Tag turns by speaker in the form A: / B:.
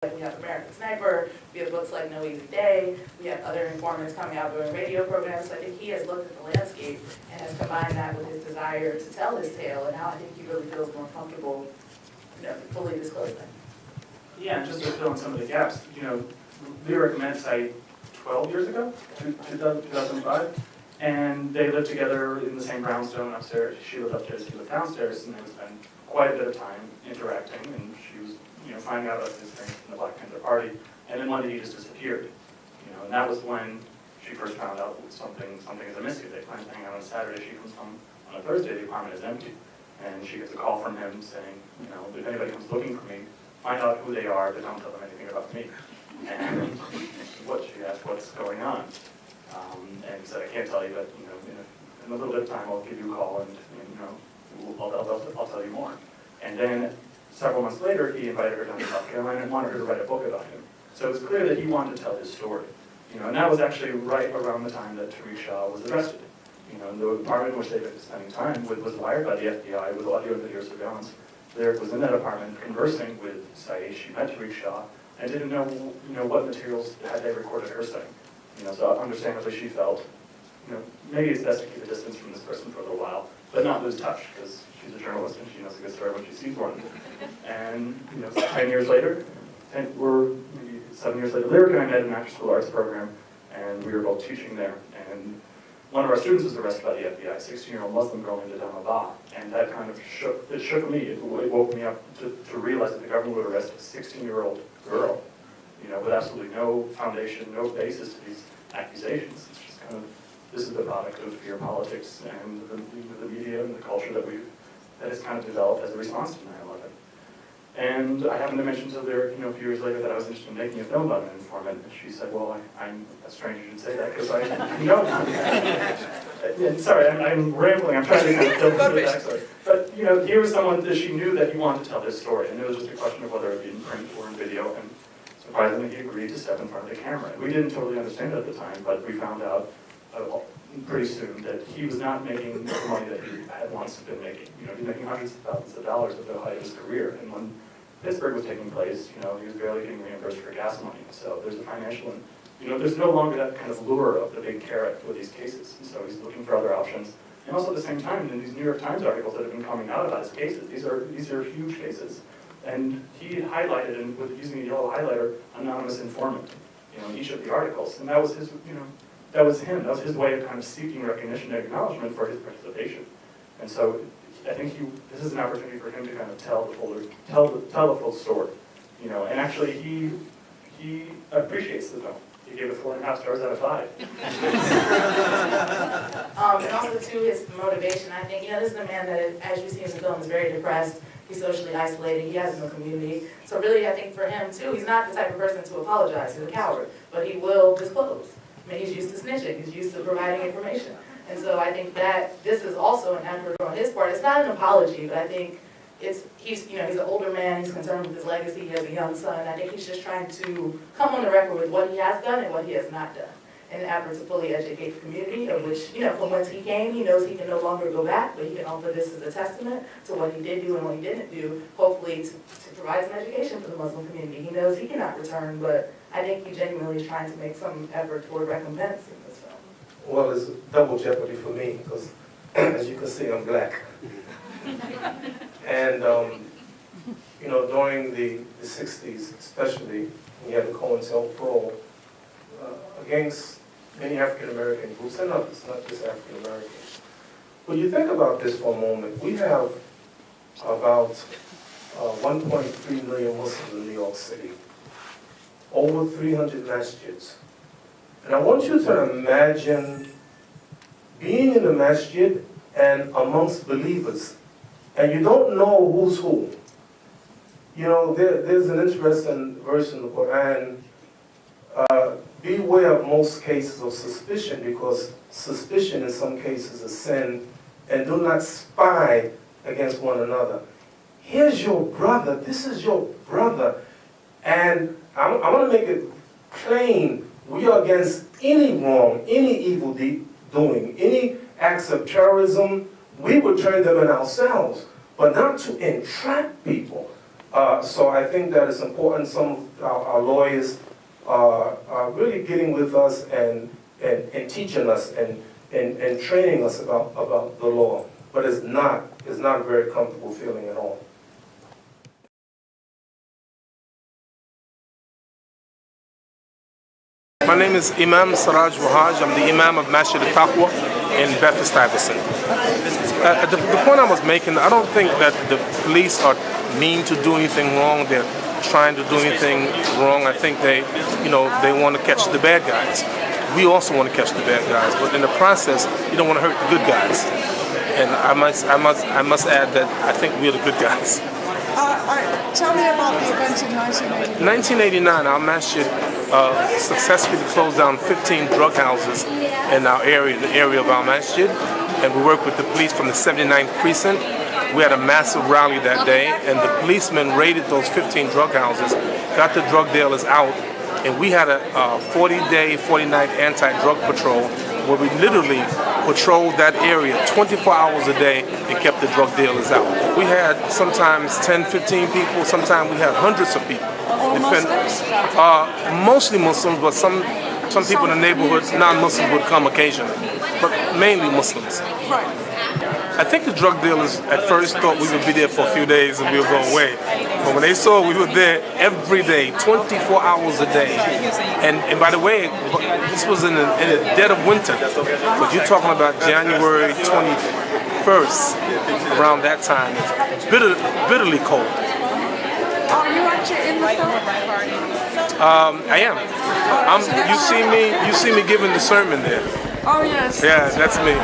A: Like we have American Sniper, we have books like No Easy Day, we have other informants coming out doing radio programs. So I think he has looked at the landscape and has combined that with his desire to tell his tale, and now I think he really feels more comfortable, fully disclosing.
B: Yeah, and just to fill in some of the gaps, Lyric met site 12 years ago, 2005, and they lived together in the same brownstone upstairs. She lived upstairs, he lived downstairs, and they would spend quite a bit of time interacting, and she was finding out about his experience in the Black Panther Party, and then one day he just disappeared. And that was when she first found out something is amiss. They planned to hang out on a Saturday. She comes home on a Thursday. The apartment is empty, and she gets a call from him saying, if anybody comes looking for me, find out who they are, but don't tell them anything about me. And she asked, what's going on? And he said, I can't tell you, but in a little bit of time, I'll give you a call, and I'll tell you more. And then several months later, he invited her down to South Carolina and wanted her to write a book about him. So it was clear that he wanted to tell his story. And that was actually right around the time that Tariq Shah was arrested. The apartment in which they'd been spending time with was wired by the FBI with audio and video surveillance. Lyric was in that apartment conversing with Saeed. She met Tariq Shah and didn't know, what materials had they recorded her saying. So understandably she felt, maybe it's best to keep a distance from this person for a little while, but not lose touch, because she's a journalist and she knows a good story when she sees one. And 10 years later, maybe 7 years later, Lyric and I met in an after-school arts program, and we were both teaching there. And one of our students was arrested by the FBI, a 16-year-old Muslim girl named Adama, and that kind of shook me. It woke me up to realize that the government would arrest a 16-year-old girl, with absolutely no foundation, no basis to these accusations. It's just kind of, this is the product of fear politics and the media and the culture that has kind of developed as a response to 9/11. And I happened to mention to Lyric, a few years later, that I was interested in making a film about an informant, and she said, well, that's strange you should say that, because I know. Sorry, I'm rambling, I'm trying to kind of fill in the backstory. But, here was someone that she knew that he wanted to tell his story, and it was just a question of whether it would be in print or in video, and surprisingly, he agreed to step in front of the camera. We didn't totally understand it at the time, but we found out pretty soon that he was not making the money that he had once been making. He was making hundreds of thousands of dollars at the height of his career, and when Pittsburg was taking place, he was barely getting reimbursed for gas money. So there's a financial, and there's no longer that kind of lure of the big carrot with these cases. And so he's looking for other options. And also at the same time, in these New York Times articles that have been coming out about his cases, these are huge cases. And he highlighted, and with using a yellow highlighter, anonymous informant, in each of the articles. And that was his, that was him. That was his way of kind of seeking recognition and acknowledgement for his participation. And so I think this is an opportunity for him to kind of tell the full story. And actually he appreciates the film. He gave it 4.5 stars out of 5.
A: And also too, his motivation, I think, this is a man that, as you see in the film, is very depressed. He's socially isolated, he has no community. So really, I think for him too, he's not the type of person to apologize, he's a coward, but he will disclose. He's used to snitching, he's used to providing information. And so I think that this is also an effort on his part. It's not an apology, but I think he's an older man, he's concerned with his legacy, he has a young son. I think he's just trying to come on the record with what he has done and what he has not done, in an effort to fully educate the community, of which, from whence he came, he knows he can no longer go back, but he can offer this as a testament to what he did do and what he didn't do, hopefully to provide some education for the Muslim community. He knows he cannot return, but I think he genuinely is trying to make some effort toward recompense in this film.
C: Well, it's double jeopardy for me, because as you can see, I'm black. And, during the 60s, especially, we had the COINTELPRO against many African-American groups and others, not just African-Americans. When you think about this for a moment, we have about 1.3 million Muslims in New York City, over 300 masjids. And I want you to imagine being in the masjid and amongst believers, and you don't know who's who. There's an interesting verse in the Quran, beware of most cases of suspicion, because suspicion in some cases is sin, and do not spy against one another. Here's your brother, this is your brother, and I want to make it plain, we are against any wrong, any evil doing, any acts of terrorism. We would turn them in ourselves, but not to entrap people. So I think that it's important some of our lawyers are really getting with us and teaching us and training us about the law. But it's not a very comfortable feeling at all. My name is Immam Wahhaj. I'm the Imam of Majdid Takwah in Bedford-Stuyvesant. The point I was making, I don't think that the police are mean to do anything wrong. They're trying to do anything wrong. I think they want to catch the bad guys. We also want to catch the bad guys, but in the process, you don't want to hurt the good guys. And I must add that I think we're the good guys.
D: Tell me about the events in 1989.
C: 1989, our masjid successfully closed down 15 drug houses in our area, the area of our masjid, and we worked with the police from the 79th precinct. We had a massive rally that day, and the policemen raided those 15 drug houses, got the drug dealers out, and we had a 40-day, 40-night anti-drug patrol where we literally patrolled that area 24 hours a day and kept the drug dealers out. We had sometimes 10, 15 people, sometimes we had hundreds of people.
D: Muslims?
C: Mostly Muslims, but some people in the neighborhood, non-Muslims would come occasionally, but mainly Muslims.
D: Right.
C: I think the drug dealers at first thought we would be there for a few days and we would go away. But when they saw we were there every day, 24 hours a day, and by the way, this was in the dead of winter, but you're talking about January 21st, around that time, it's bitterly cold.
D: Are you actually in the film?
C: I am. You see me giving the sermon there.
D: Oh yes.
C: Yeah, that's me.